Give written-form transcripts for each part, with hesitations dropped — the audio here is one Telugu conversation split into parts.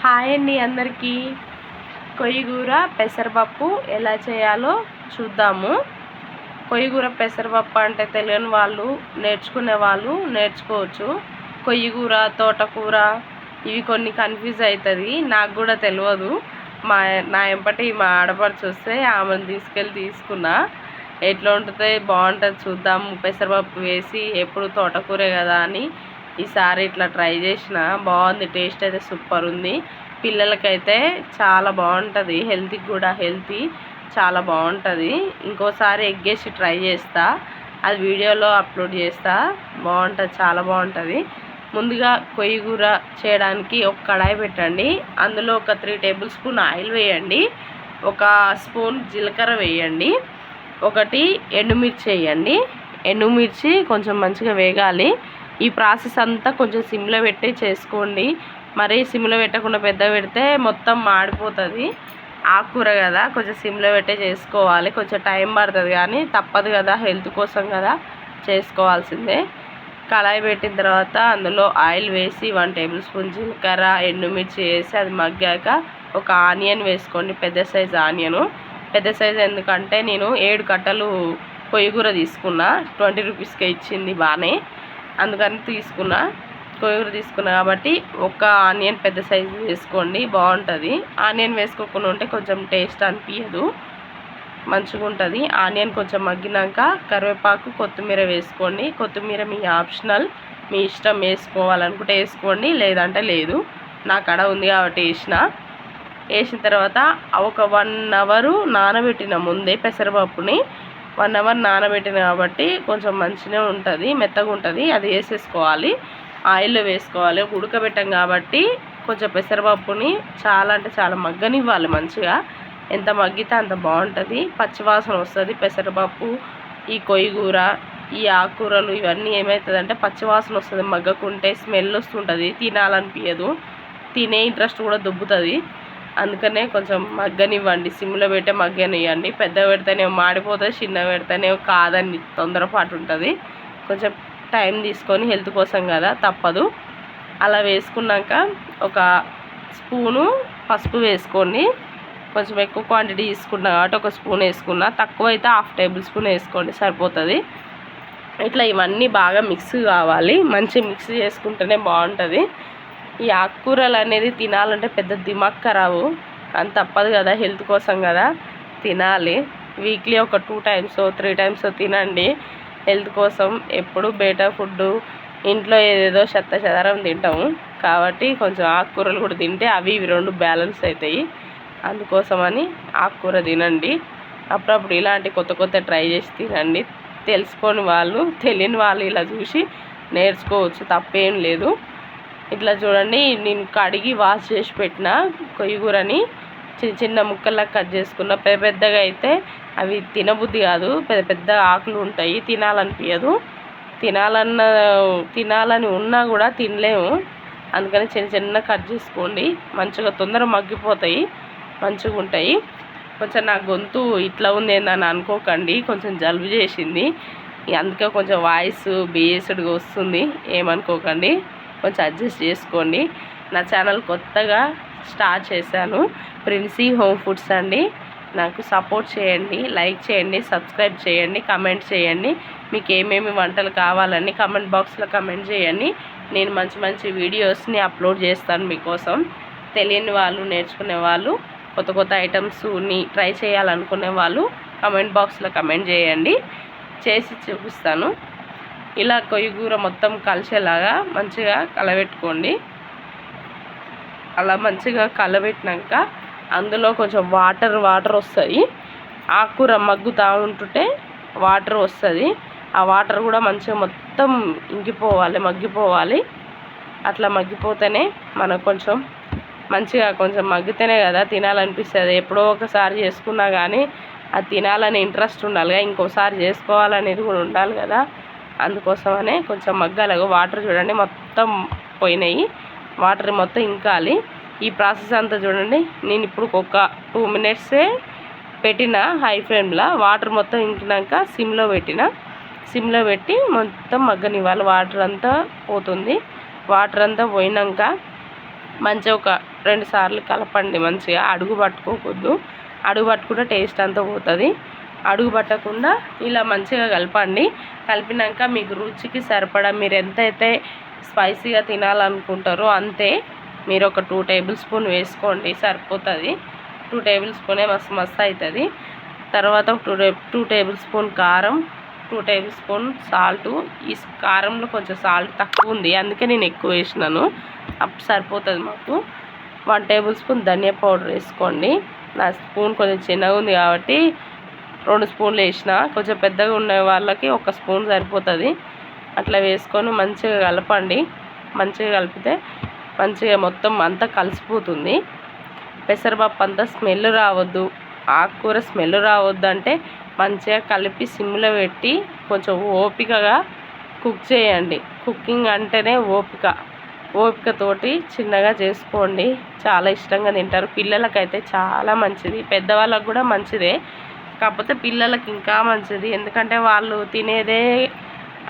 హాయ్ అండి అందరికీ. కొయ్యగూర పెసరపప్పు ఎలా చేయాలో చూద్దాము. కొయ్యగూర పెసరపప్పు అంటే తెలియని వాళ్ళు నేర్చుకునే వాళ్ళు నేర్చుకోవచ్చు. కొయ్యగూర తోటకూర ఇవి కొన్ని కన్ఫ్యూజ్ అవుతుంది, నాకు కూడా తెలియదు. నా ఎంపటి మా ఆడపడుచు వస్తే ఆమెను తీసుకున్నా. ఎట్లా ఉంటుంది బాగుంటుంది చూద్దాము. పెసరపప్పు వేసి ఎప్పుడు తోటకూరే కదా అని ఈసారి ఇట్లా ట్రై చేసిన, బాగుంది. టేస్ట్ అయితే సూపర్ ఉంది. పిల్లలకైతే చాలా బాగుంటుంది, హెల్తీకి కూడా హెల్తీ, చాలా బాగుంటుంది. ఇంకోసారి ఎగ్ వేసి ట్రై చేస్తా, అది వీడియోలో అప్లోడ్ చేస్తా. బాగుంటుంది, చాలా బాగుంటుంది. ముందుగా కొయ్యగూర చేయడానికి ఒక కడాయి పెట్టండి. అందులో ఒక 3 టేబుల్ స్పూన్ ఆయిల్ వేయండి. ఒక స్పూన్ జీలకర్ర వేయండి. 1 ఎండుమిర్చి వేయండి. ఎండుమిర్చి కొంచెం మంచిగా వేగాలి. ఈ ప్రాసెస్ అంతా కొంచెం సిమ్లో పెట్టి చేసుకోండి. మరీ సిమ్లో పెట్టకుండా పెద్ద పెడితే మొత్తం మాడిపోతుంది. ఆకుకూర కదా, కొంచెం సిమ్లో పెట్టే చేసుకోవాలి. కొంచెం టైం పడుతుంది కానీ తప్పదు కదా, హెల్త్ కోసం కదా చేసుకోవాల్సిందే. కళాయి పెట్టిన తర్వాత అందులో ఆయిల్ వేసి 1 టేబుల్ స్పూన్ జీలకర్ర, ఎండుమిర్చి వేసి అది మగ్గాక ఒక ఆనియన్ వేసుకోండి. పెద్ద సైజు ఆనియను. పెద్ద సైజు ఎందుకంటే నేను 7 కట్టలు కొయ్యగూర తీసుకున్నా. 20 రూపీస్కే ఇచ్చింది, బాగానే, అందుకని తీసుకున్నా. కొయ్యగూర తీసుకున్నా కాబట్టి ఒక ఆనియన్ పెద్ద సైజు వేసుకోండి, బాగుంటుంది. ఆనియన్ వేసుకోకుండా ఉంటే కొంచెం టేస్ట్ అనిపించదు, మంచిగా ఉంటుంది. ఆనియన్ కొంచెం మగ్గినాక కరివేపాకు, కొత్తిమీర వేసుకోండి. కొత్తిమీర మీ ఆప్షనల్, మీ ఇష్టం, వేసుకోవాలనుకుంటే వేసుకోండి, లేదంటే లేదు. నా కాడ ఉంది కాబట్టి వేసిన తర్వాత ఒక 1 అవర్ నానబెట్టిన ముందే పెసరపప్పుని 1 అవర్ నానబెట్టిన కాబట్టి కొంచెం మంచిగా ఉంటుంది, మెత్తగా ఉంటుంది. అది వేసేసుకోవాలి, ఆయిల్లో వేసుకోవాలి. ఉడకబెట్టాం కాబట్టి కొంచెం పెసరపప్పుని చాలా అంటే చాలా మగ్గనివ్వాలి మంచిగా. ఎంత మగ్గితే అంత బాగుంటుంది. పచ్చివాసన వస్తుంది పెసరపప్పు, ఈ కొయ్యగూర, ఈ ఆకుకూరలు ఇవన్నీ ఏమవుతుందంటే పచ్చివాసన వస్తుంది. మగ్గకుంటే స్మెల్ వస్తుంటుంది, తినాలనిపించదు, తినే ఇంట్రెస్ట్ కూడా దొబ్బుతుంది. అందుకనే కొంచెం మగ్గనివ్వండి, సిమ్లో పెట్టే మగ్గనివ్వండి. పెద్ద పెడితేనే మాడిపోతుంది, చిన్న పెడితేనే కాదని తొందరపాటు ఉంటుంది. కొంచెం టైం తీసుకొని, హెల్త్ కోసం కదా తప్పదు. అలా వేసుకున్నాక ఒక స్పూను పసుపు వేసుకోండి. కొంచెం ఎక్కువ క్వాంటిటీ తీసుకున్నా కాబట్టి ఒక స్పూన్ వేసుకున్నా, తక్కువ అయితే 1/2 టేబుల్ స్పూన్ వేసుకోండి, సరిపోతుంది. ఇట్లా ఇవన్నీ బాగా మిక్స్ కావాలి, మంచి మిక్స్ చేసుకుంటేనే బాగుంటుంది. ఈ ఆకుకూరలు అనేది తినాలంటే పెద్ద దిమాగ్ ఖరాబు, కానీ తప్పదు కదా, హెల్త్ కోసం కదా తినాలి. వీక్లీ ఒక 2 టైమ్స్ 3 టైమ్స్ తినండి, హెల్త్ కోసం. ఎప్పుడు బయట ఫుడ్డు, ఇంట్లో ఏదేదో చెదారం తింటాము కాబట్టి కొంచెం ఆకుకూరలు కూడా తింటే అవి ఇవి 2 బ్యాలెన్స్ అవుతాయి. అందుకోసమని ఆకుకూర తినండి. అప్పుడప్పుడు ఇలాంటి కొత్త ట్రై చేసి తినండి. తెలుసుకొని వాళ్ళు, తెలియని వాళ్ళు ఇలా చూసి నేర్చుకోవచ్చు, తప్పేం లేదు. ఇట్లా చూడండి, నేను కడిగి వాష్ చేసి పెట్టిన కొయ్యగూరని చిన్న ముక్కల్లా కట్ చేసుకున్న. పెద్దగా అయితే అవి తినబుద్ధి కాదు, పెద్ద ఆకులు ఉంటాయి, తినాలనిపించదు. తినాలని ఉన్నా కూడా తినలేము. అందుకని చిన్న కట్ చేసుకోండి, మంచిగా తొందరగా మగ్గిపోతాయి, మంచిగా ఉంటాయి. కొంచెం నా గొంతు ఇట్లా ఉంది ఏందని అనుకోకండి, కొంచెం జలుబు చేసింది, అందుకే కొంచెం వాయిస్ బేస్డ్గా వస్తుంది, ఏమనుకోకండి, కొంచెం అడ్జస్ట్ చేసుకోండి. నా ఛానల్ కొత్తగా స్టార్ట్ చేశాను, ప్రిన్సీ హోమ్ ఫుడ్స్ అండి. నాకు సపోర్ట్ చేయండి, లైక్ చేయండి, సబ్స్క్రైబ్ చేయండి, కమెంట్ చేయండి. మీకు ఏమేమి వంటలు కావాలని కమెంట్ బాక్స్లో కమెంట్ చేయండి. నేను మంచి వీడియోస్ని అప్లోడ్ చేస్తాను మీకోసం. తెలియని వాళ్ళు, నేర్చుకునే వాళ్ళు, కొత్త ఐటమ్స్ని ట్రై చేయాలనుకునే వాళ్ళు కమెంట్ బాక్స్లో కమెంట్ చేయండి, చేసి చూపిస్తాను. ఇలా కొయ్యగూర మొత్తం కలిసేలాగా మంచిగా కలబెట్టుకోండి. అలా మంచిగా కలబెట్టినాక అందులో కొంచెం వాటర్ వస్తాయి. ఆకుకూర మగ్గుతూ ఉంటుంటే వాటర్ వస్తుంది. ఆ వాటర్ కూడా మంచిగా మొత్తం మగ్గిపోవాలి. అట్లా మగ్గిపోతేనే మనకు కొంచెం మంచిగా, కొంచెం మగ్గితేనే కదా తినాలనిపిస్తుంది. ఎప్పుడో ఒకసారి చేసుకున్నా కానీ అది తినాలని ఇంట్రెస్ట్ ఉండాలి, ఇంకోసారి చేసుకోవాలనేది కూడా ఉండాలి కదా. అందుకోసమనే కొంచెం మగ్గాలి. వాటర్ చూడండి మొత్తం పోయినాయి, వాటర్ మొత్తం ఇంకాలి. ఈ ప్రాసెస్ అంతా చూడండి, నేను ఇప్పుడు ఒక 2 మినిట్సే పెట్టిన హై ఫ్లేమ్లో. వాటర్ మొత్తం ఇంకినాక సిమ్లో పెట్టి మొత్తం మగ్గనివ్వాలి. వాటర్ అంతా పోతుంది. వాటర్ అంతా పోయినాక మంచిగా ఒక 2 సార్లు కలపండి. మంచిగా అడుగు పట్టుకోకూడదు. అడుగు పట్టుకుంటే టేస్ట్ అంతా పోతుంది. అడుగు పట్టకుండా ఇలా మంచిగా కలపండి. కలిపినాక మీకు రుచికి సరిపడా మీరు ఎంతైతే స్పైసీగా తినాలనుకుంటారో అంతే మీరు ఒక 2 టేబుల్ స్పూన్ వేసుకోండి, సరిపోతుంది. 2 టేబుల్ స్పూనే మస్తు అవుతుంది. తర్వాత 2 టేబుల్ స్పూన్ కారం, 2 టేబుల్ స్పూన్ సాల్టు. ఈ కారంలో కొంచెం సాల్ట్ తక్కువ ఉంది, అందుకే నేను ఎక్కువ వేసినాను. అప్పుడు సరిపోతుంది మాకు. 1 టేబుల్ స్పూన్ ధనియా పౌడర్ వేసుకోండి. నా స్పూన్ కొంచెం చిన్నగా ఉంది కాబట్టి 2 స్పూన్లు వేసిన. కొంచెం పెద్దగా ఉన్న వాళ్ళకి 1 స్పూన్ సరిపోతుంది. అట్లా వేసుకొని మంచిగా కలపండి. మంచిగా కలిపితే మంచిగా మొత్తం అంతా కలిసిపోతుంది. పెసరపప్పు అంతా స్మెల్ రావద్దు, ఆకుకూర స్మెల్ రావద్దు అంటే మంచిగా కలిపి సిమ్లో పెట్టి కొంచెం ఓపికగా కుక్ చేయండి. కుకింగ్ అంటేనే ఓపికతోటి చిన్నగా చేసుకోండి. చాలా ఇష్టంగా తింటారు. పిల్లలకైతే చాలా మంచిది, పెద్దవాళ్ళకు కూడా మంచిదే. కాకపోతే పిల్లలకి ఇంకా మంచిది, ఎందుకంటే వాళ్ళు తినేదే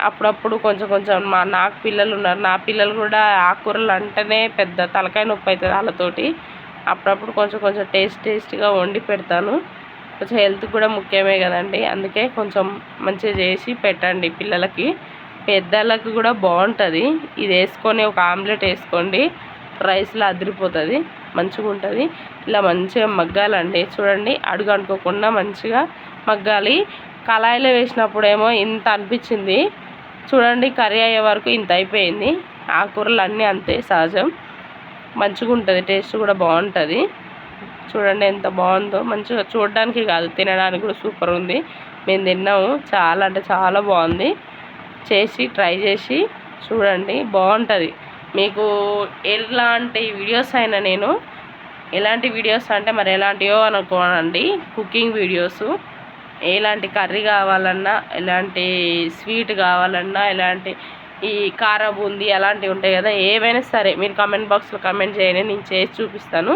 అప్పుడప్పుడు కొంచెం నాకు పిల్లలు ఉన్నారు. నా పిల్లలు కూడా ఆకుకూరలు అంటేనే పెద్ద తలకాయ నొప్పి అవుతుంది వాళ్ళతోటి. అప్పుడప్పుడు కొంచెం టేస్టీగా వండి పెడతాను. కొంచెం హెల్త్ కూడా ముఖ్యమే కదండి, అందుకే కొంచెం మంచిగా చేసి పెట్టండి పిల్లలకి. పెద్దలకు కూడా బాగుంటుంది. ఇది వేసుకొని ఒక ఆమ్లెట్ వేసుకోండి, రైస్లో అదిరిపోతుంది, మంచిగా ఉంటుంది. ఇలా మంచిగా మగ్గాలండి. చూడండి, అడుగు అనుకోకుండా మంచిగా మగ్గాలి. కళాయిలో వేసినప్పుడేమో ఇంత అనిపించింది, చూడండి కర్రీ అయ్యే వరకు ఇంత అయిపోయింది. ఆకుకూరలు అన్నీ అంతే సహజం, మంచిగా ఉంటుంది. టేస్ట్ కూడా బాగుంటుంది. చూడండి ఎంత బాగుందో. మంచిగా చూడడానికి కాదు, తినడానికి కూడా సూపర్ ఉంది. మేము తిన్నాము, చాలా అంటే చాలా బాగుంది. ట్రై చేసి చూడండి, బాగుంటుంది. మీకు ఎలాంటి వీడియోస్ అయినా నేను ఎలాంటి వీడియోస్ అంటే మరి ఎలాంటివో అనుకోనండి, కుకింగ్ వీడియోస్, ఎలాంటి కర్రీ కావాలన్నా, ఎలాంటి స్వీట్ కావాలన్నా, ఎలాంటి ఈ కార బూందీ అలాంటివి ఉంటాయి కదా, ఏవైనా సరే మీరు కామెంట్ బాక్స్లో కామెంట్ చేయండి, నేను చేసి చూపిస్తాను.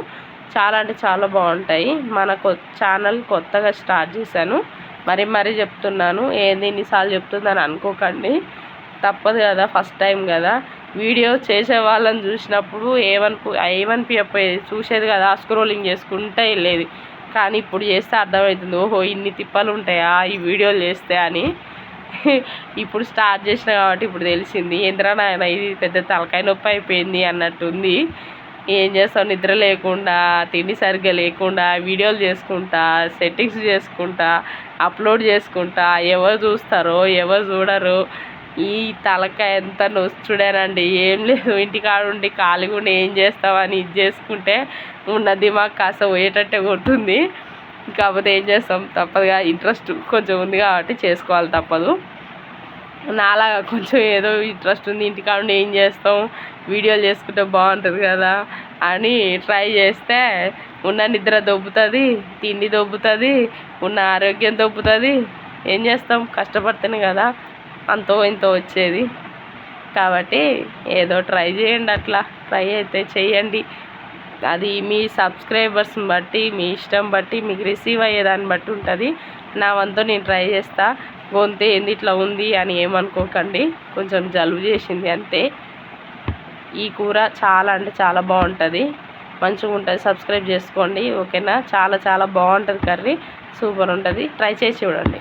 చాలా అంటే చాలా బాగుంటాయి. మన ఛానల్ కొత్తగా స్టార్ట్ చేశాను, మరీ చెప్తున్నాను. ఏంది ఇన్నిసార్లు చెప్తుందని అనుకోకండి, తప్పదు కదా, ఫస్ట్ టైం కదా. వీడియో చేసే వాళ్ళని చూసినప్పుడు ఏమనిపించకపోయేది, చూసేది కదా, స్క్రోలింగ్ చేసుకుంటే వెళ్ళేది. కానీ ఇప్పుడు చేస్తే అర్థమవుతుంది, ఓహో ఇన్ని తిప్పలు ఉంటాయా ఈ వీడియోలు చేస్తే అని. ఇప్పుడు స్టార్ట్ చేసిన కాబట్టి ఇప్పుడు తెలిసింది. ఏంద్రా నాయన ఇది పెద్ద తలకాయ నొప్పి అయిపోయింది అన్నట్టుంది. ఏం చేస్తాం, నిద్ర లేకుండా, తిండి సరిగ్గా లేకుండా, వీడియోలు చేసుకుంటా, సెట్టింగ్స్ చేసుకుంటా, అప్లోడ్ చేసుకుంటా, ఎవరు చూస్తారో ఎవరు చూడరు, ఈ తలకాయ ఎంత నొచ్చుడేనండి. ఏం లేదు, ఇంటికాడ ఉండి ఖాళీగా ఉండి ఏం చేస్తామని ఇది చేసుకుంటే ఉన్న దిమాగ్ కాస్త పోయేటట్టే కొడుతుంది. కాకపోతే ఏం చేస్తాం, తప్పదుగా, ఇంట్రెస్ట్ కొంచెం ఉంది కాబట్టి చేసుకోవాలి, తప్పదు. నాలాగా కొంచెం ఏదో ఇంట్రెస్ట్ ఉంది, ఇంటికాడ ఉండి ఏం చేస్తాం, వీడియోలు చేసుకుంటే బాగుంటుంది కదా అని ట్రై చేస్తే ఉన్న నిద్ర దొబ్బుతుంది, తిండి దొబ్బుతుంది, ఉన్న ఆరోగ్యం దొబ్బుతుంది. ఏం చేస్తాం, కష్టపడితేనే కదా అంతో ఇంతో వచ్చేది. కాబట్టి ఏదో ట్రై చేయండి, అట్లా ట్రై అయితే చేయండి. అది మీ సబ్స్క్రైబర్స్ని బట్టి, మీ ఇష్టం బట్టి, మీకు రిసీవ్ అయ్యేదాన్ని బట్టి ఉంటుంది. నా వంతు నేను ట్రై చేస్తా. గొంతు ఏంది ఇట్లా ఉంది అని ఏమనుకోకండి, కొంచెం జలుబు చేసింది అంతే. ఈ కూర చాలా అంటే చాలా బాగుంటుంది, మంచిగా ఉంటుంది. సబ్స్క్రైబ్ చేసుకోండి, ఓకేనా. చాలా బాగుంటుంది కర్రీ, సూపర్ ఉంటుంది. ట్రై చేసి చూడండి.